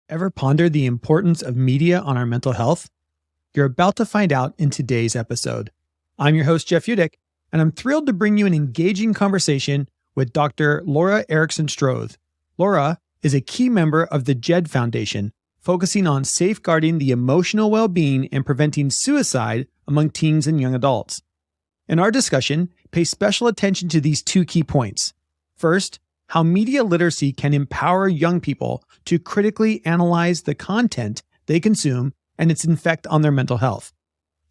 Ever ponder the importance of media on our mental health? You're about to find out in today's episode. I'm your host, Jeff Udick, and I'm thrilled to bring you an engaging conversation with Dr. Laura Erickson-Schroth. Laura is a key member of the Jed Foundation, focusing on safeguarding the emotional well-being and preventing suicide among teens and young adults. In our discussion, pay special attention to these two key points. First, how media literacy can empower young people to critically analyze the content they consume and its effect on their mental health.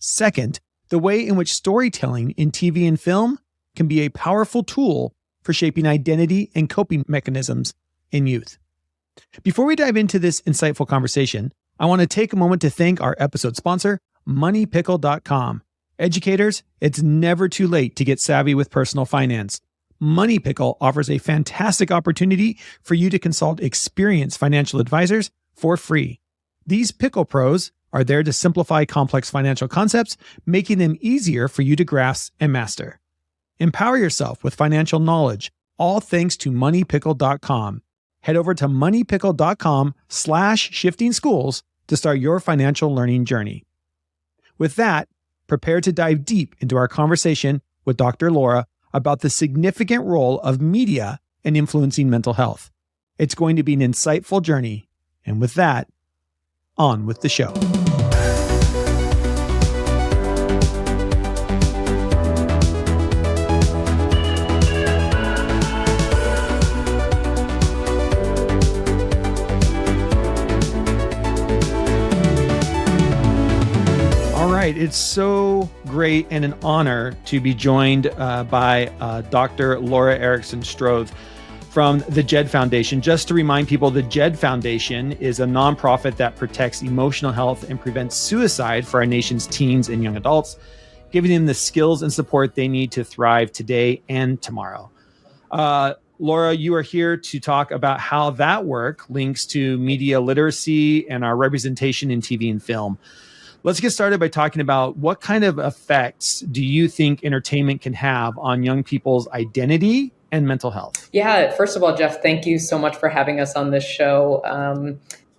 Second, the way in which storytelling in TV and film can be a powerful tool for shaping identity and coping mechanisms in youth. Before we dive into this insightful conversation, I want to take a moment to thank our episode sponsor, MoneyPickle.com. Educators, it's never too late to get savvy with personal finance. Money Pickle offers a fantastic opportunity for you to consult experienced financial advisors for free. These Pickle Pros are there to simplify complex financial concepts, making them easier for you to grasp and master. Empower yourself with financial knowledge, all thanks to MoneyPickle.com. Head over to MoneyPickle.com/shiftingschools to start your financial learning journey. With that, prepare to dive deep into our conversation with Dr. Laura about the significant role of media in influencing mental health. It's going to be an insightful journey. And with that, on with the show. It's so great and an honor to be joined by Dr. Laura Erickson-Schroth from the Jed Foundation. Just to remind people, the Jed Foundation is a nonprofit that protects emotional health and prevents suicide for our nation's teens and young adults, giving them the skills and support they need to thrive today and tomorrow. Laura, you are here to talk about how that work links to media literacy and our representation in TV and film. Let's get started by talking about what kind of effects do you think entertainment can have on young people's identity and mental health? Yeah, first of all, Jeff, thank you so much for having us on this show.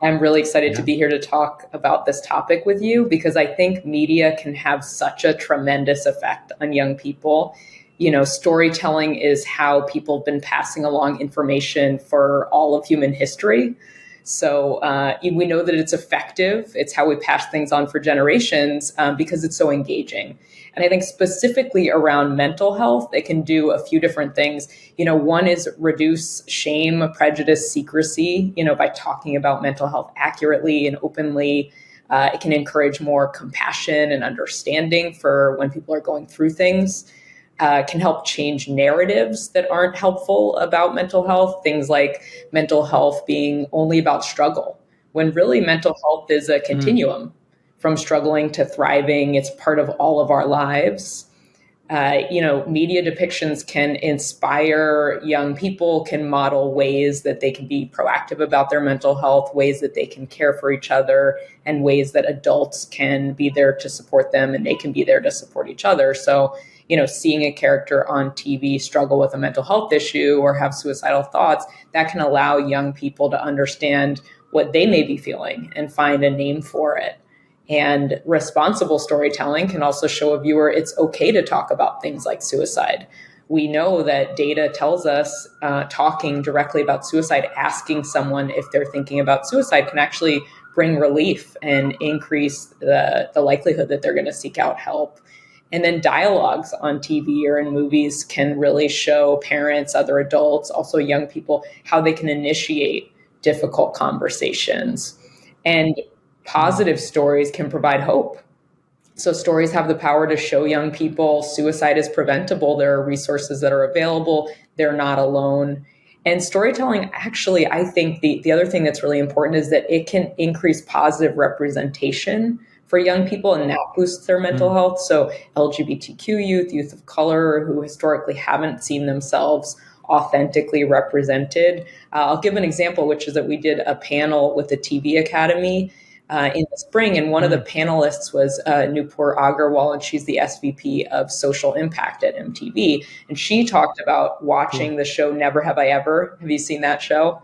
I'm really excited to be here to talk about this topic with you because I think media can have such a tremendous effect on young people. You know, storytelling is how people have been passing along information for all of human history. So we know that it's effective. It's how we pass things on for generations because it's so engaging. And I think specifically around mental health, it can do a few different things. You know, one is reduce shame, prejudice, secrecy, by talking about mental health accurately and openly. It can encourage more compassion and understanding for when people are going through things. Can help change narratives that aren't helpful about mental health. Things like mental health being only about struggle, when really mental health is a continuum from struggling to thriving. It's part of all of our lives. Media depictions can inspire young people, can model ways that they can be proactive about their mental health, ways that they can care for each other, and ways that adults can be there to support them and they can be there to support each other. So, seeing a character on TV struggle with a mental health issue or have suicidal thoughts, that can allow young people to understand what they may be feeling and find a name for it. And responsible storytelling can also show a viewer it's okay to talk about things like suicide. We know that data tells us talking directly about suicide, asking someone if they're thinking about suicide can actually bring relief and increase the likelihood that they're going to seek out help. And then dialogues on TV or in movies can really show parents, other adults, also young people, how they can initiate difficult conversations. And positive stories can provide hope. So stories have the power to show young people suicide is preventable. There are resources that are available. They're not alone. And storytelling, actually, I think the other thing that's really important is that it can increase positive representation for young people, and that boosts their mental health. So LGBTQ youth, youth of color who historically haven't seen themselves authentically represented. I'll give an example, which is that we did a panel with the TV Academy in the spring, and one of the panelists was Nupur Agarwal, and she's the SVP of Social Impact at MTV. And she talked about watching the show Never Have I Ever. Have you seen that show?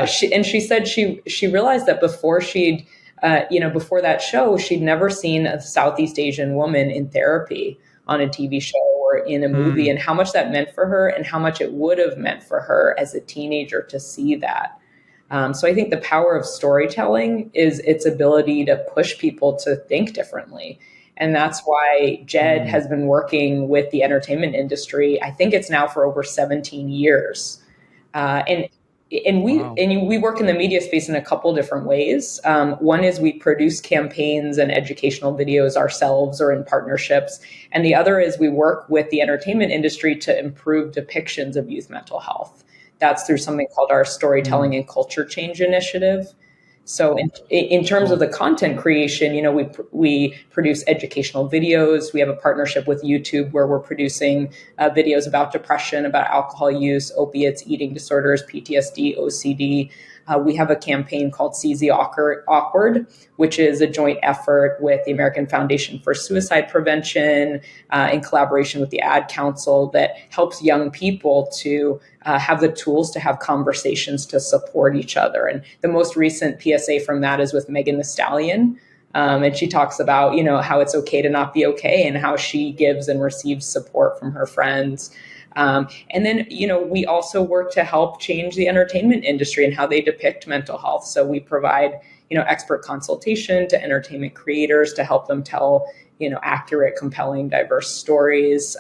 She said she realized that before before that show, she'd never seen a Southeast Asian woman in therapy on a TV show or in a movie, and how much that meant for her and how much it would have meant for her as a teenager to see that. So I think the power of storytelling is its ability to push people to think differently. And that's why Jed has been working with the entertainment industry. I think it's now for over 17 years. And we work in the media space in a couple different ways. One is we produce campaigns and educational videos ourselves or in partnerships. And the other is we work with the entertainment industry to improve depictions of youth mental health. That's through something called our Storytelling and Culture Change Initiative. So in terms of the content creation, we produce educational videos. We have a partnership with YouTube where we're producing videos about depression, about alcohol use, opiates, eating disorders, PTSD, OCD. We have a campaign called Seize the Awkward, which is a joint effort with the American Foundation for Suicide Prevention in collaboration with the Ad Council that helps young people to have the tools to have conversations to support each other. And the most recent PSA from that is with Megan Thee Stallion. And she talks about, how it's okay to not be okay and how she gives and receives support from her friends. And then, we also work to help change the entertainment industry and how they depict mental health. So we provide, expert consultation to entertainment creators to help them tell, accurate, compelling, diverse stories.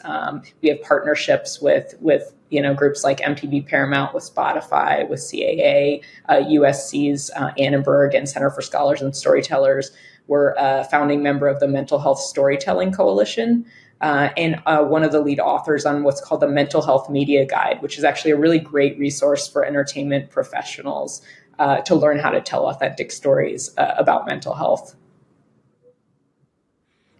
We have partnerships with groups like MTV Paramount, with Spotify, with CAA, USC's Annenberg and Center for Scholars and Storytellers. We're a founding member of the Mental Health Storytelling Coalition. And one of the lead authors on what's called the Mental Health Media Guide, which is actually a really great resource for entertainment professionals to learn how to tell authentic stories about mental health.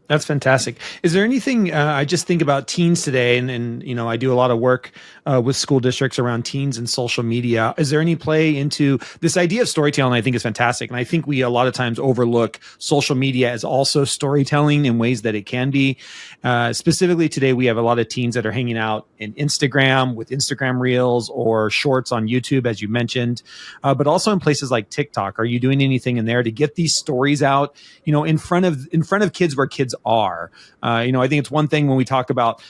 That's fantastic. Is there anything, I just think about teens today, and I do a lot of work with school districts around teens and social media. Is there any play into this idea of storytelling? I think is fantastic. And I think we a lot of times overlook social media as also storytelling in ways that it can be. Specifically today, we have a lot of teens that are hanging out in Instagram with Instagram Reels or Shorts on YouTube, as you mentioned, but also in places like TikTok. Are you doing anything in there to get these stories out, in front of kids where kids are? I think it's one thing when we talk about,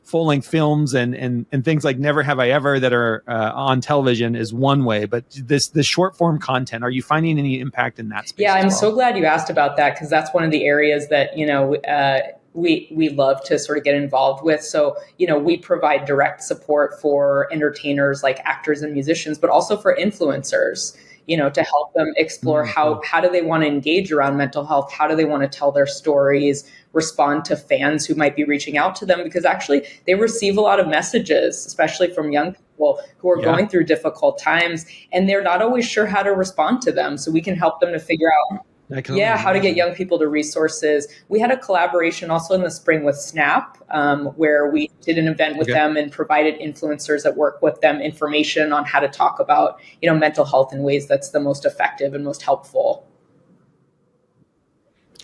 full-length films and things like Never Have I Ever that are on television is one way, but the short form content, are you finding any impact in that space? Yeah, I'm so glad you asked about that, because that's one of the areas that, we love to sort of get involved with. So, we provide direct support for entertainers like actors and musicians, but also for influencers, to help them explore how do they want to engage around mental health? How do they want to tell their stories, respond to fans who might be reaching out to them? Because actually they receive a lot of messages, especially from young people who are going through difficult times, and they're not always sure how to respond to them. So we can help them to figure out how to get young people to resources. We had a collaboration also in the spring with Snap, where we did an event with them and provided influencers that work with them information on how to talk about, mental health in ways that's the most effective and most helpful.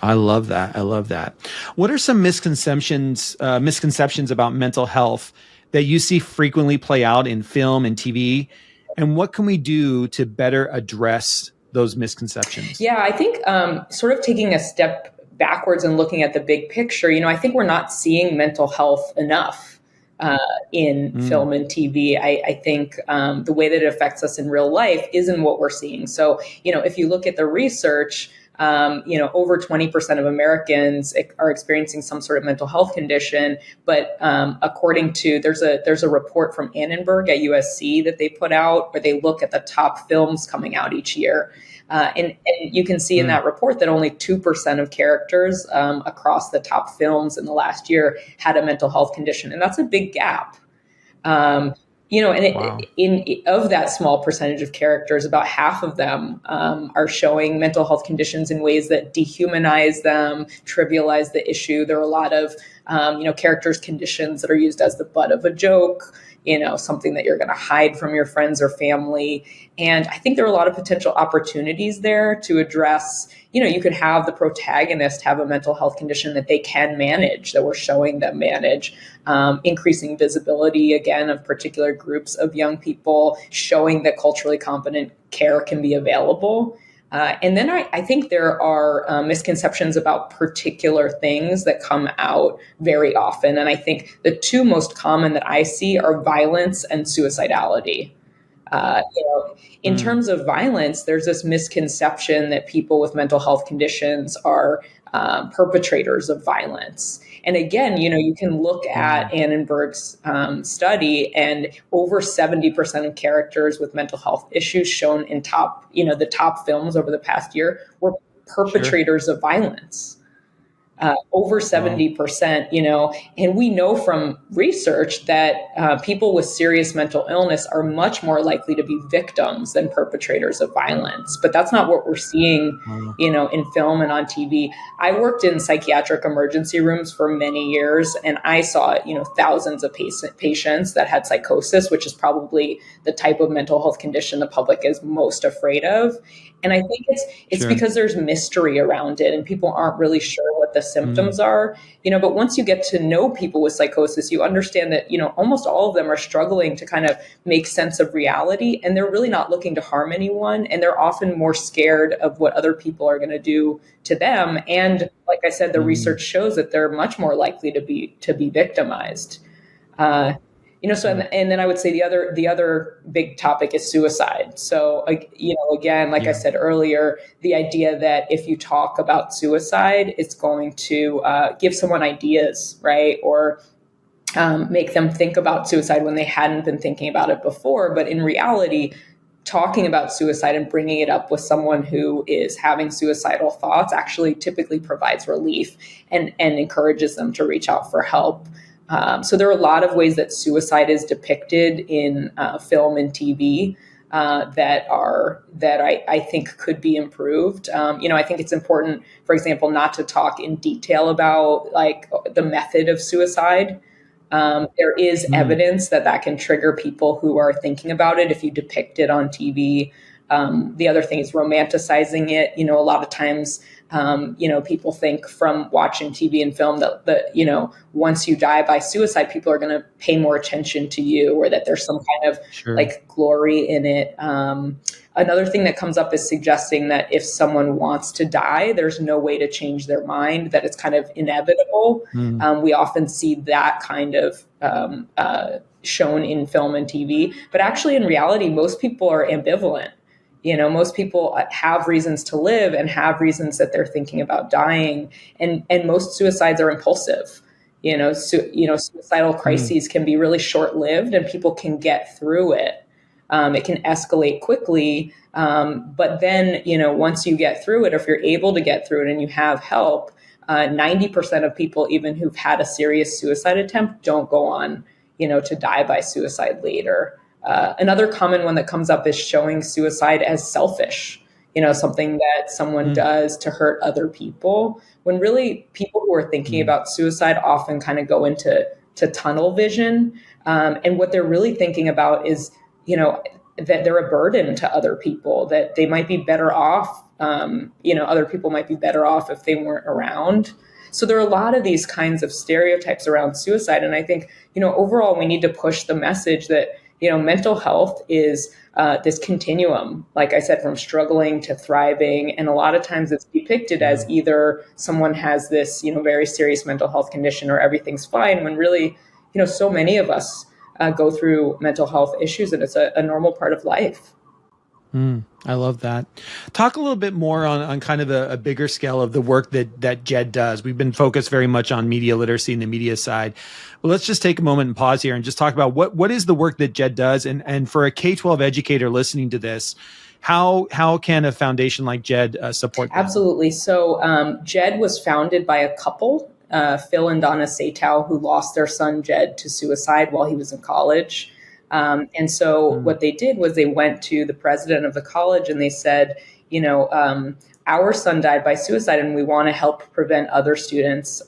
I love that. What are some misconceptions about mental health that you see frequently play out in film and TV? And what can we do to better address those misconceptions? Yeah, I think sort of taking a step backwards and looking at the big picture, I think we're not seeing mental health enough in film and TV. I think the way that it affects us in real life isn't what we're seeing. So, if you look at the research, over 20% of Americans are experiencing some sort of mental health condition. But according to, there's a report from Annenberg at USC that they put out where they look at the top films coming out each year. And you can see in that report that only 2% of characters across the top films in the last year had a mental health condition. And that's a big gap. Of that small percentage of characters, about half of them are showing mental health conditions in ways that dehumanize them, trivialize the issue. There are a lot of, characters' conditions that are used as the butt of a joke. something that you're going to hide from your friends or family. And I think there are a lot of potential opportunities there to address, you could have the protagonist have a mental health condition that they can manage, that we're showing them manage, increasing visibility, again, of particular groups of young people, showing that culturally competent care can be available. And then I think there are misconceptions about particular things that come out very often. And I think the two most common that I see are violence and suicidality. In terms of violence, there's this misconception that people with mental health conditions are perpetrators of violence. And again, you can look at Annenberg's study, and over 70% of characters with mental health issues shown in the top films over the past year were perpetrators of violence. Over 70%, and we know from research that people with serious mental illness are much more likely to be victims than perpetrators of violence. But that's not what we're seeing, in film and on TV. I worked in psychiatric emergency rooms for many years, and I saw, thousands of patients that had psychosis, which is probably the type of mental health condition the public is most afraid of. And I think it's because there's mystery around it and people aren't really sure what the symptoms are, but once you get to know people with psychosis, you understand that, almost all of them are struggling to kind of make sense of reality, and they're really not looking to harm anyone. And they're often more scared of what other people are going to do to them. And like I said, the research shows that they're much more likely to be victimized. And then I would say the other big topic is suicide. So, again, like I said earlier, the idea that if you talk about suicide, it's going to give someone ideas, right? Or make them think about suicide when they hadn't been thinking about it before. But in reality, talking about suicide and bringing it up with someone who is having suicidal thoughts actually typically provides relief and encourages them to reach out for help. So there are a lot of ways that suicide is depicted in film and TV that I think could be improved. I think it's important, for example, not to talk in detail about like the method of suicide. There is evidence that can trigger people who are thinking about it if you depict it on TV. The other thing is romanticizing it. A lot of times, people think from watching TV and film that once you die by suicide, people are going to pay more attention to you, or that there's some kind of like glory in it. Another thing that comes up is suggesting that if someone wants to die, there's no way to change their mind, that it's kind of inevitable. We often see that kind of shown in film and TV, but actually in reality, most people are ambivalent. Most people have reasons to live and have reasons that they're thinking about dying. And most suicides are impulsive. Suicidal crises can be really short-lived and people can get through it. It can escalate quickly. But then, once you get through it, if you're able to get through it and you have help, 90% of people, even who've had a serious suicide attempt, don't go on, to die by suicide later. Another common one that comes up is showing suicide as selfish, something that someone does to hurt other people, when really people who are thinking about suicide often kind of go into tunnel vision. And what they're really thinking about is, that they're a burden to other people, that they might be better off, other people might be better off if they weren't around. So there are a lot of these kinds of stereotypes around suicide. And I think, overall, we need to push the message that, mental health is this continuum, like I said, from struggling to thriving. And a lot of times it's depicted as either someone has this, very serious mental health condition or everything's fine, when really, so many of us go through mental health issues, and it's a normal part of life. I love that. Talk a little bit more on kind of a bigger scale of the work that Jed does. We've been focused very much on media literacy and the media side. But let's just take a moment and pause here and just talk about what is the work that Jed does. And for a K-12 educator listening to this, how can a foundation like Jed support that? Absolutely. So Jed was founded by a couple, Phil and Donna Satow, who lost their son Jed to suicide while he was in college. And so what they did was they went to the president of the college and they said, our son died by suicide and we want to help prevent other students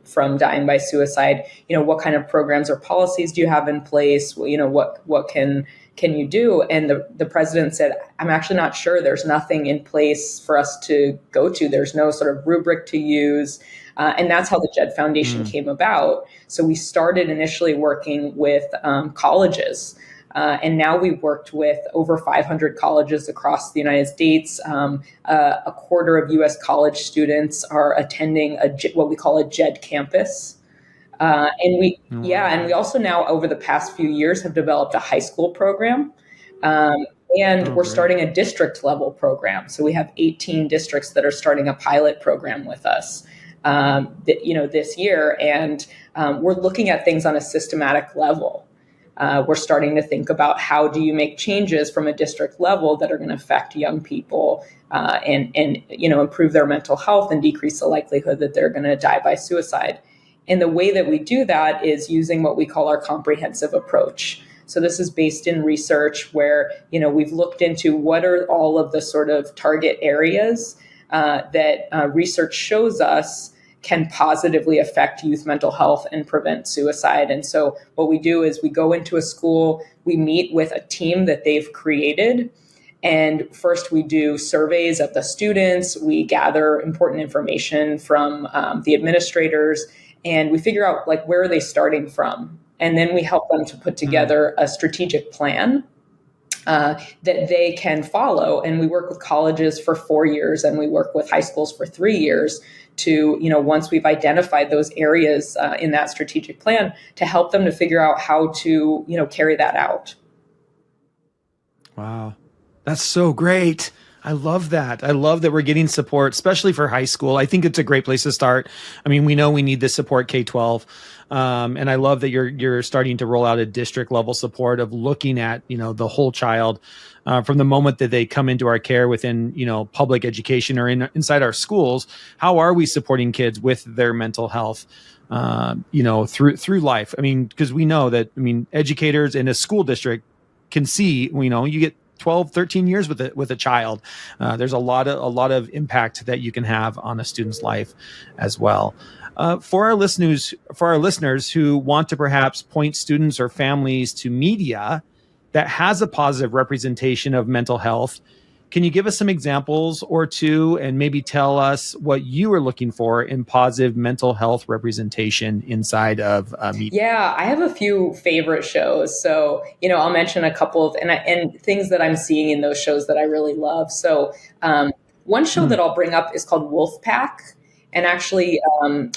from dying by suicide. What kind of programs or policies do you have in place? What can you do? And the president said, I'm actually not sure. There's nothing in place for us to go to. There's no sort of rubric to use. And that's how the Jed Foundation came about. So we started initially working with colleges. And now we've worked with over 500 colleges across the United States. A quarter of U.S. college students are attending what we call a Jed campus. And we also now over the past few years have developed a high school program. And we're starting a district level program. So we have 18 districts that are starting a pilot program with us. This year, and we're looking at things on a systematic level. We're starting to think about how do you make changes from a district level that are going to affect young people and improve their mental health and decrease the likelihood that they're going to die by suicide. And the way that we do that is using what we call our comprehensive approach. So this is based in research where we've looked into what are all of the sort of target areas that research shows us can positively affect youth mental health and prevent suicide. And so what we do is we go into a school, we meet with a team that they've created. And first we do surveys of the students, we gather important information from the administrators, and we figure out where are they starting from. And then we help them to put together a strategic plan that they can follow. And we work with colleges for 4 years and we work with high schools for 3 years to, once we've identified those areas in that strategic plan, to help them to figure out how to, carry that out. Wow. That's so great. I love that. I love that we're getting support, especially for high school. I think it's a great place to start. I mean, we know we need the support K-12. And I love that you're starting to roll out a district level support of looking at, the whole child from the moment that they come into our care within, public education or inside our schools. How are we supporting kids with their mental health, through life? I mean, because we know that, educators in a school district can see, you get 12, 13 years with a child. There's a lot of impact that you can have on a student's life as well. For our listeners who want to perhaps point students or families to media that has a positive representation of mental health, can you give us some examples or two and maybe tell us what you are looking for in positive mental health representation inside of media? Yeah, I have a few favorite shows. So, I'll mention a couple of and things that I'm seeing in those shows that I really love. So one show that I'll bring up is called Wolfpack. And actually,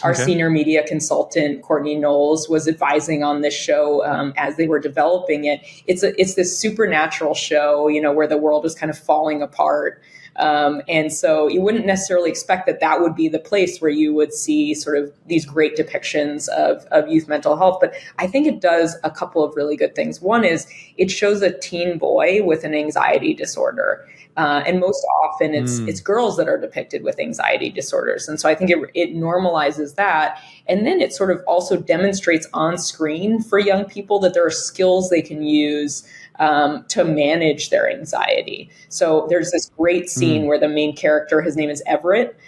our senior media consultant, Courtney Knowles, was advising on this show as they were developing it. It's this supernatural show, where the world is kind of falling apart. And so you wouldn't necessarily expect that would be the place where you would see sort of these great depictions of youth mental health. But I think it does a couple of really good things. One is it shows a teen boy with an anxiety disorder. And most often it's girls that are depicted with anxiety disorders. And so I think it normalizes that. And then it sort of also demonstrates on screen for young people that there are skills they can use to manage their anxiety. So there's this great scene where the main character, his name is Everett.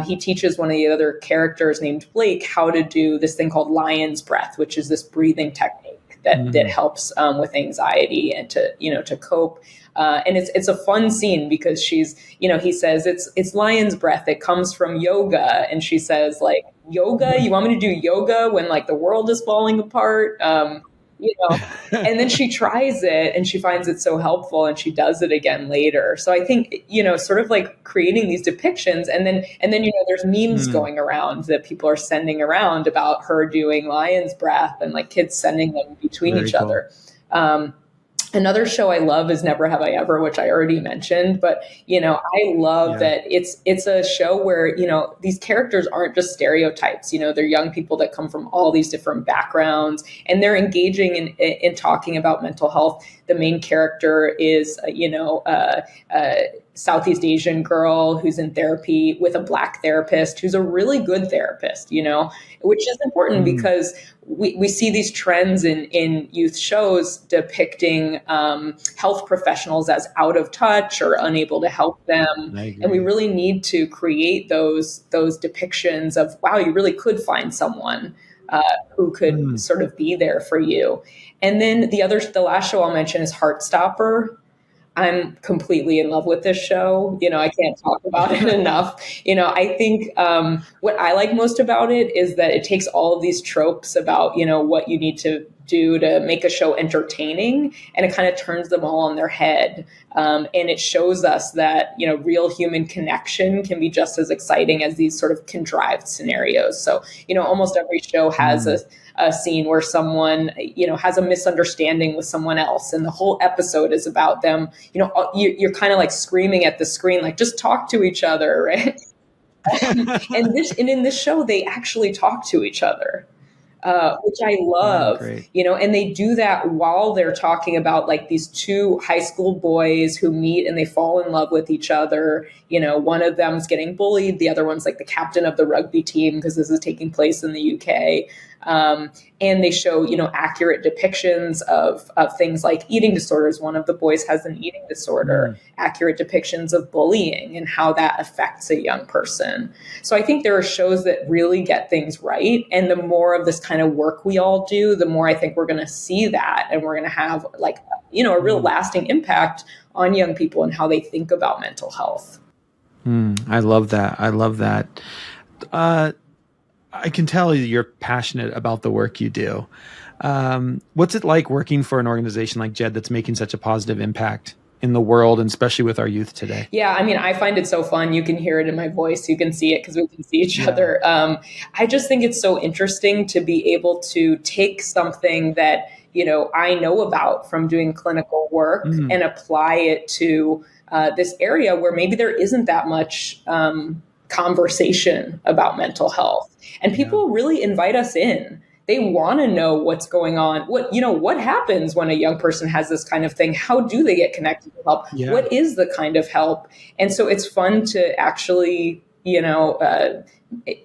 He teaches one of the other characters named Blake how to do this thing called lion's breath, which is this breathing technique that helps with anxiety and to cope. And it's a fun scene because she's, he says it's lion's breath. It comes from yoga. And she says yoga, you want me to do yoga when the world is falling apart? And then she tries it and she finds it so helpful and she does it again later. So I think, sort of creating these depictions and then, there's memes going around that people are sending around about her doing lion's breath and kids sending them between each other. Another show I love is Never Have I Ever, which I already mentioned, but I love that it's a show where these characters aren't just stereotypes. They're young people that come from all these different backgrounds, and they're engaging in talking about mental health the main character is, Southeast Asian girl who's in therapy with a Black therapist who's a really good therapist, which is important because we see these trends in youth shows depicting health professionals as out of touch or unable to help them. And we really need to create those depictions of, wow, you really could find someone who could sort of be there for you. And then the last show I'll mention is Heartstopper. I'm completely in love with this show. I can't talk about it enough. I think what I like most about it is that it takes all of these tropes about, what you need to do to make a show entertaining, and it kind of turns them all on their head. And it shows us that, real human connection can be just as exciting as these sort of contrived scenarios. So, almost every show has a scene where someone, has a misunderstanding with someone else. And the whole episode is about them, you're kind of like screaming at the screen, like, just talk to each other, right? and in this show, they actually talk to each other. Which I love, and they do that while they're talking about like these two high school boys who meet and they fall in love with each other. One of them's getting bullied. The other one's like the captain of the rugby team because this is taking place in the UK. And they show, accurate depictions of things like eating disorders. One of the boys has an eating disorder, accurate depictions of bullying and how that affects a young person. So I think there are shows that really get things right. And the more of this kind of work we all do, the more I think we're going to see that. And we're going to have like, a real lasting impact on young people and how they think about mental health. I love that. I love that. I can tell you're passionate about the work you do. What's it like working for an organization like Jed that's making such a positive impact in the world, and especially with our youth today? Yeah, I find it so fun. You can hear it in my voice. You can see it because we can see each other. I just think it's so interesting to be able to take something that, I know about from doing clinical work and apply it to this area where maybe there isn't that much conversation about mental health. And people really invite us in. They want to know what's going on. What happens when a young person has this kind of thing? How do they get connected to help? What is the kind of help? And so it's fun to actually,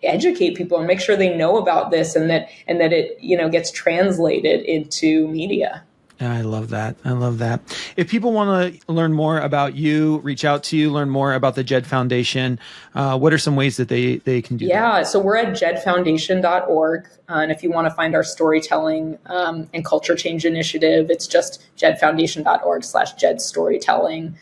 educate people and make sure they know about this and that it, gets translated into media. I love that. I love that. If people want to learn more about you, reach out to you, learn more about the Jed Foundation, what are some ways that they can do that? Yeah, so we're at jedfoundation.org. And if you want to find our storytelling and culture change initiative, it's just jedfoundation.org/jedstorytelling.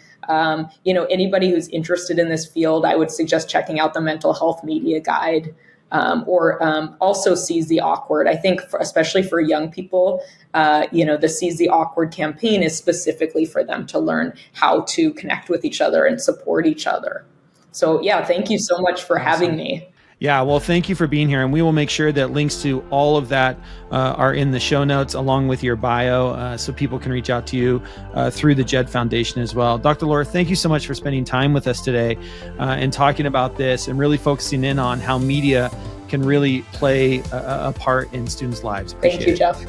Anybody who's interested in this field, I would suggest checking out the Mental Health Media Guide. Or also Seize the Awkward. I think especially for young people, the Seize the Awkward campaign is specifically for them to learn how to connect with each other and support each other. So thank you so much for having me. Yeah, well, thank you for being here. And we will make sure that links to all of that are in the show notes along with your bio so people can reach out to you through the Jed Foundation as well. Dr. Laura, thank you so much for spending time with us today and talking about this and really focusing in on how media can really play a part in students' lives. Thank you, Jeff.